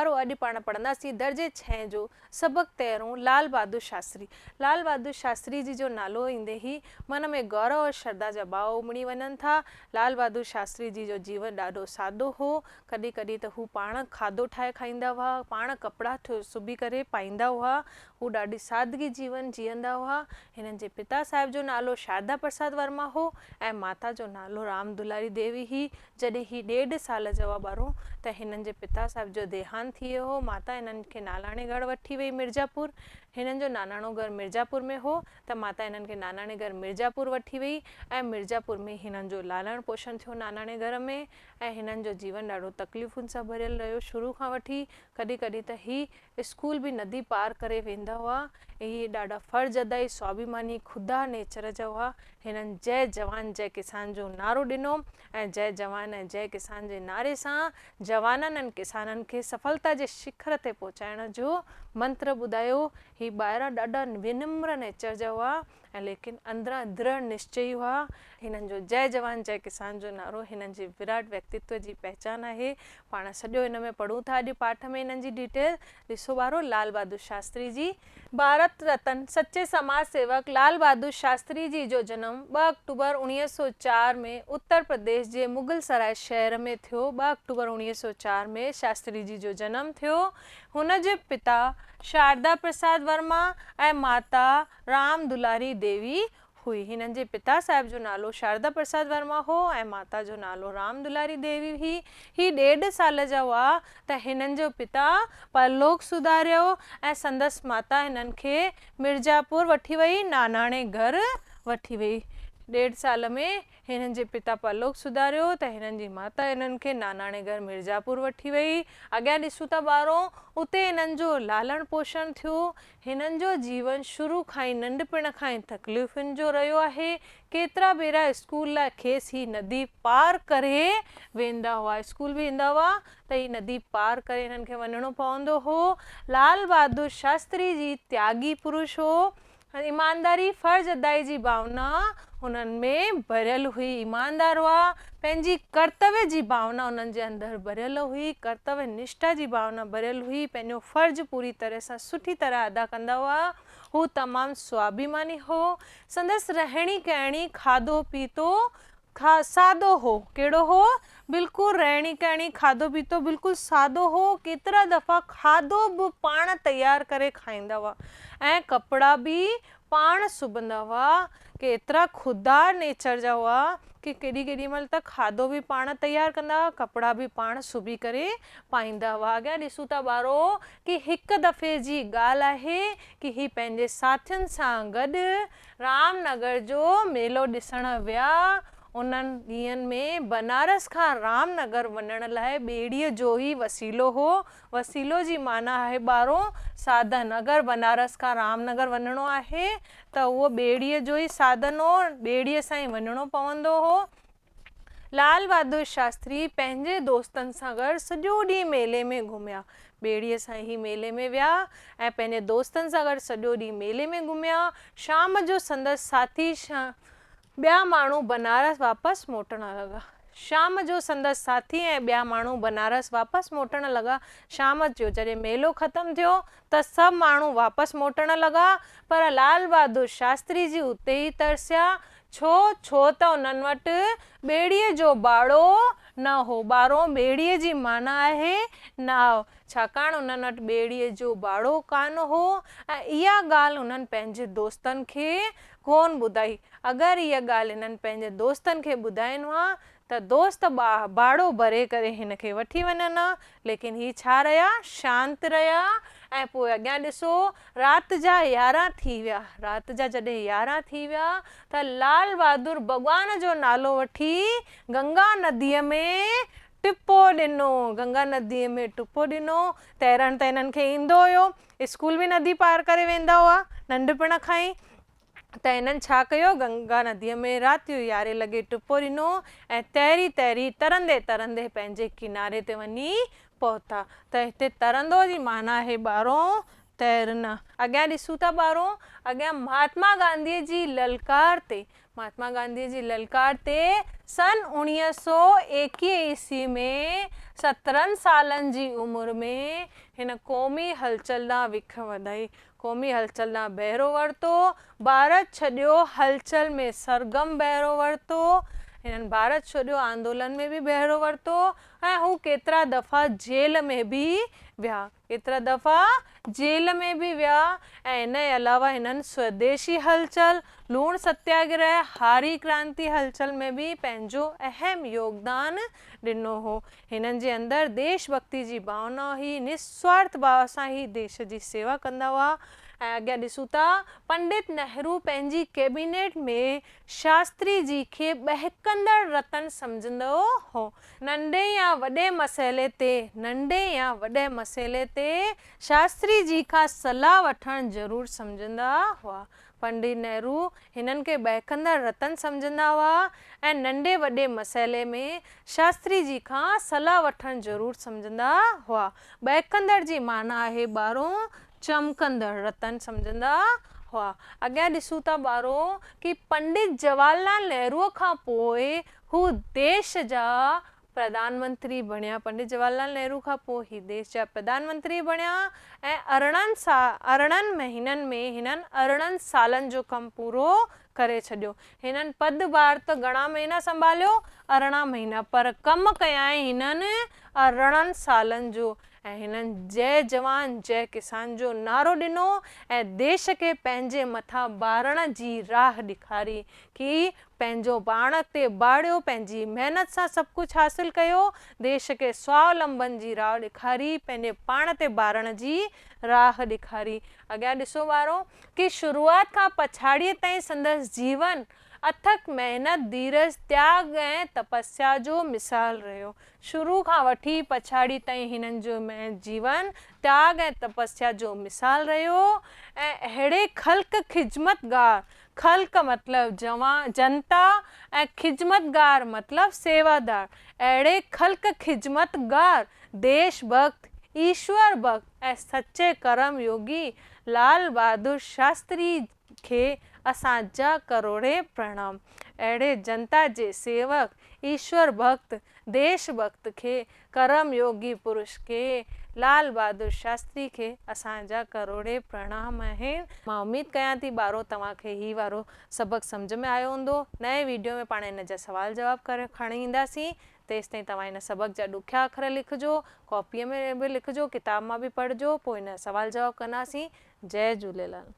अॼु पाण पढ़ंदासीं दर्जे 6 जो सबक 13 लाल बहादुर शास्त्री। लाल बहादुर शास्त्री जी जो नालो ईंदे ही मन में गौरव और श्रद्धा जा भाव उमड़ी वञनि था। लाल बहादुर शास्त्री जी जो जीवन ॾाढो सादो हो। कॾहिं कॾहिं त हू पाण खाधो ठाहे खाईंदा हुआ, पाण कपिड़ा सिबी करे पाईंदा हुआ। हू ॾाढी सादगी जीवन जीअंदा हुआ। हिननि जे पिता साहिब जो नालो शारदा प्रसाद वर्मा हो ऐं माता जो नालो राम दुलारी देवी ही। जॾहिं ही 1.5 साल जा हुआ ॿारो त हिननि जे पिता साहिब जो देहांत थी वियो हो। माता हिननि खे नानाणे घर वठी वई मिर्ज़ापुर। हिननि जो नानाणो घर मिर्ज़ापुर में हो त माता हिननि खे नानाणे घर मिर्ज़ापुर वठी वई ऐं मिर्ज़ापुर में हिननि जो लालण पोषण थियो नानाणे घर में। ऐं हिननि जो जीवन ॾाढो तकलीफ़ुनि सां भरियल रहियो शुरू खां वठी। कॾहिं कॾहिं त ही स्कूल बि नदी पार करे वेंदा हुआ। इहे ॾाढा फ़र्ज़ अदाई स्वाभिमानी ख़ुदा नेचर जा हुआ। हिननि जय जवान जय किसान जो नारो ॾिनो ऐं जय जवान ऐं जय किसान जे नारे सां जवाननि ऐं किसाननि खे सफलता जे शिखर ते पहुचाइण जो मंत्र ॿुधायो। ही ॿाहिरां ॾाढा विनम्र नेचर जा हुआ ऐं लेकिन अंदरां दृढ़ निश्चयी हुआ। हिननि जो जय जवान जय किसान जो नारो हिननि जे विराट व्यक्तित्व जी पहचान आहे। पाण सॼो हिन में पढ़ूं था अॼु पाठ में हिननि जी डिटेल। ॾिसो ॿारो, लाल बहादुर शास्त्री जी। भारत रत्न सच्चे समाज सेवक लाल बहादुर शास्त्री जी जो जनम 2 अक्टूबर 1904 में उत्तर प्रदेश जे मुगल सराय शहर में थियो। 2 अक्टूबर 1904 में शास्त्री जी जो जनम थियो। हुन जे पिता शारदा प्रसाद वर्मा ऐं माता राम दुलारी देवी हुई। हिननि जे पिता साहिब जो नालो शारदा प्रसाद वर्मा हो ऐं माता जो नालो राम दुलारी देवी हुई। ही 1.5 साल जा हुआ त हिननि जो पिता परलोक सुधारियो ऐं संदसि माता हिननि खे मिर्ज़ापुर वठी वई, नानाणे घर वठी वई। 1.5 साल में हिननि जे पिता परलोक सुधारियो त हिननि जी माता हिननि खे नानाणे घर मिर्ज़ापुर वठी वई। अॻियां ॾिसूं था ॿारो, उते हिननि जो लालण पोषण थियो। हिननि जो जीवन शुरू खां ई नंढपण खां ई तकलीफ़ुनि जो रहियो आहे। केतिरा भेरा स्कूल लाइ खेसि ही नदी पार करे वेंदा हुआ। स्कूल बि ईंदा हुआ त ही नदी पार करे हिननि खे वञिणो पवंदो हो। लाल बहादुर शास्त्री जी त्यागी पुरुष हो। ईमानदारी फ़र्ज़ अदाई जी भावना हुननि में भरियल हुई। ईमानदार हुआ। पंहिंजी कर्तव्य जी भावना उन्हनि जे अंदरि भरियल हुई। कर्तव्य निष्ठा जी भावना भरियल हुई। पंहिंजो फ़र्ज़ु पूरी तरह सां सुठी तरह अदा कंदा हुआ। हू तमामु स्वाभिमानी हो। संदसि रहणी कहणी खाधो पीतो सादो हो। कहिड़ो हो? बिल्कुलु रहणी कहणी खाधो पीतो बिल्कुलु सादो हो। केतिरा दफ़ा खाधो बि पाण तयारु करे खाईंदा हुआ ऐं कपिड़ा बि पाण सिबंदा हुआ। केतिरा ख़ुददार नेचर जा हुआ कि केॾी महिल त खाधो बि पाण तयारु कंदा हुआ, कपिड़ा बि पाण सिबी करे पाईंदा हुआ। अॻियां ॾिसूं था ॿारो कि हिकु दफ़े जी ॻाल्हि आहे कि ही पंहिंजे साथियुनि सां गॾु रामनगर जो मेलो ॾिसण विया। उन्हनि ॾींहंनि में बनारस खां रामनगर वञण लाइ ॿेड़ीअ जो ई वसीलो हो। वसीलो जी माना आहे ॿारो साधन। अगरि बनारस खां रामनगर वञिणो आहे त उहो ॿेड़ीअ जो ई साधन हो। ॿेड़ीअ सां ई वञिणो पवंदो हो। लाल बहादुर शास्त्री पंहिंजे दोस्तनि सां गॾु सॼो ॾींहुं मेले में घुमिया। ॿेड़ीअ सां ई मेले में विया ऐं पंहिंजे दोस्तनि सां गॾु सॼो ॾींहुं मेले में घुमिया। शाम जो संदसि साथी ॿिया माण्हू बनारस वापसि मोटण लॻा। शाम जो संदसि साथी ऐं ॿिया माण्हू बनारस वापसि मोटण लॻा। शाम जो जॾहिं मेलो ख़तमु थियो त सभु माण्हू वापसि मोटण लॻा, पर लाल बहादुर शास्त्री जी उते ई तरसिया। छो त उन्हनि वटि ॿेड़ीअ जो भाड़ो न हो। ॿारो ॿेड़ीअ जी माना आहे नाव। छाकाणि उन्हनि वटि ॿेड़ीअ जो भाड़ो कान हो ऐं इहा ॻाल्हि उन्हनि पंहिंजे दोस्तनि खे कोन ॿुधाई। अगरि इहा ॻाल्हि हिननि पंहिंजे दोस्तनि खे ॿुधाइनि हा त दोस्त भाड़ो भरे करे हिन खे वठी वञनि हा, लेकिन ही छा रहिया? शांति रहिया। ऐं पोइ अॻियां ॾिसो, राति जा 11 थी विया। राति जा जॾहिं 11 थी विया त लाल बहादुर भॻवान जो नालो वठी गंगा नदीअ में टिपो ॾिनो। गंगा नदीअ में टिपो ॾिनो। तैरणु त हिननि खे ईंदो हुयो। स्कूल बि नदी पार करे वेंदा हुआ नंढपण खां ई। त हिननि छा कयो? गंगा नदीअ में राति जो 11 लॻे टिपो ॾिनो ऐं तैरी तैरी तरंदे तरंदे पंहिंजे किनारे ते वञी पहुता। त हिते तरंदो जी माना आहे ॿारो तैरना। अॻियां ॾिसूं था ॿारो, अॻियां महात्मा गांधीअ जी ललकार ते महात्मा गांधी जी ललकार ते सन 1921 ईस्वी में 17 सालन जी उम्र में हिन क़ौमी हलचल ॾांहुं विख वधाई, क़ौमी हलचल ॾांहुं बहिरो वरितो, भारत छॾियो हलचल में सरगम बहिरो वरितो, हिननि भारत छॾियो आंदोलन में बि बहिरो वरितो ऐं हू केतिरा दफ़ा जेल में बि विया, केतिरा दफ़ा जेल में बि विया ऐं इन जे अलावा हिननि स्वदेशी हलचल, लूण सत्याग्रह, हारी क्रांति हलचल में बि पंहिंजो अहम योगदान ॾिनो हो। हिननि जे अंदरि देशभक्ति जी भावना हुई, निस्वार्थ भाव सां ही देश जी सेवा कंदा हुआ। ऐं अॻियां ॾिसूं था पंडित नेहरू पंहिंजी कैबिनेट में शास्त्री जी खे बहकंदड़ रतन सम्झंदो हो। नंढे या वॾे मसइले ते शास्त्री जी खां सलाह वठणु ज़रूरु सम्झंदा हुआ। पंडित नेहरू हिननि खे बहकंदड़ रतन सम्झंदा हुआ ऐं नंढे वॾे मसइले में शास्त्री जी खां सलाह वठणु ज़रूरु सम्झंदा हुआ। बहकंदड़ जी माना आहे ॿारो चमकंदड़ रतन सम्झंदा हुआ। अॻियां ॾिसूं था ॿारो कि पंडित जवाहरलाल नेहरूअ खां पोइ हू देश जा प्रधानमंत्री बणिया। पंडित जवाहरलाल नेहरू खां पोइ ही देश जा प्रधानमंत्री बणिया ऐं 18 महीननि में हिननि 18 सालनि जो कमु पूरो करे छॾियो। हिननि पदभार त घणा महीना संभालियो? 18 महीना, पर कमु कयाईं हिननि 18 सालनि जो। ऐं हिननि जय जवान जय किसान जो नारो ॾिनो ऐं देश खे पंहिंजे मथां ॿारण जी राह ॾेखारी कि पंहिंजो पाण ते ॿाड़ियो, पंहिंजी महिनत सां सभु कुझु हासिलु कयो, देश खे स्वावलंबन जी राह ॾेखारी, पंहिंजे पाण ते ॿारण जी राह ॾेखारी। अॻियां ॾिसो ॿारो कि शुरूआत खां पछाड़ीअ ताईं संदसि जीवन अथक महिनत, धीरज, त्याग ऐं तपस्या जो मिसाल रहियो। शुरू खां वठी पछाड़ी ताईं हिननि जो जीवन त्याग ऐं तपस्या जो मिसाल रहियो ऐं अहिड़े ख़ल्क़ ख़िजमतगार, ख़ल्क़ मतिलबु जनता ऐं ख़िजमतगार मतिलबु सेवादार, अहिड़े ख़ल्क़ ख़िजमतगार, देशभक्त, ईश्वर भक्त ऐं सचे कर्म योगी लाल बहादुर शास्त्री खे असांजा करोड़े प्रणाम। अहिड़े जनता जे सेवक, ईश्वर भक्त, देशभक्त खे, कर्म योगी पुरुष खे, लाल बहादुर शास्त्री खे असांजा करोड़े प्रणाम आहिनि। मां उमेद कयां थी ॿारो तव्हांखे ही वारो सबक़ सम्झ में आयो हूंदो। नए वीडियो में पाण हिन जा सवाल जवाब करे खणी ईंदासीं। तेसिताईं तव्हां हिन सबक़ जा ॾुखिया अखर लिखिजो, कॉपीअ में बि लिखिजो, किताब मां बि पढ़िजो, पोइ हिन सवाल जवाब कंदासीं। जय झूलेलाल।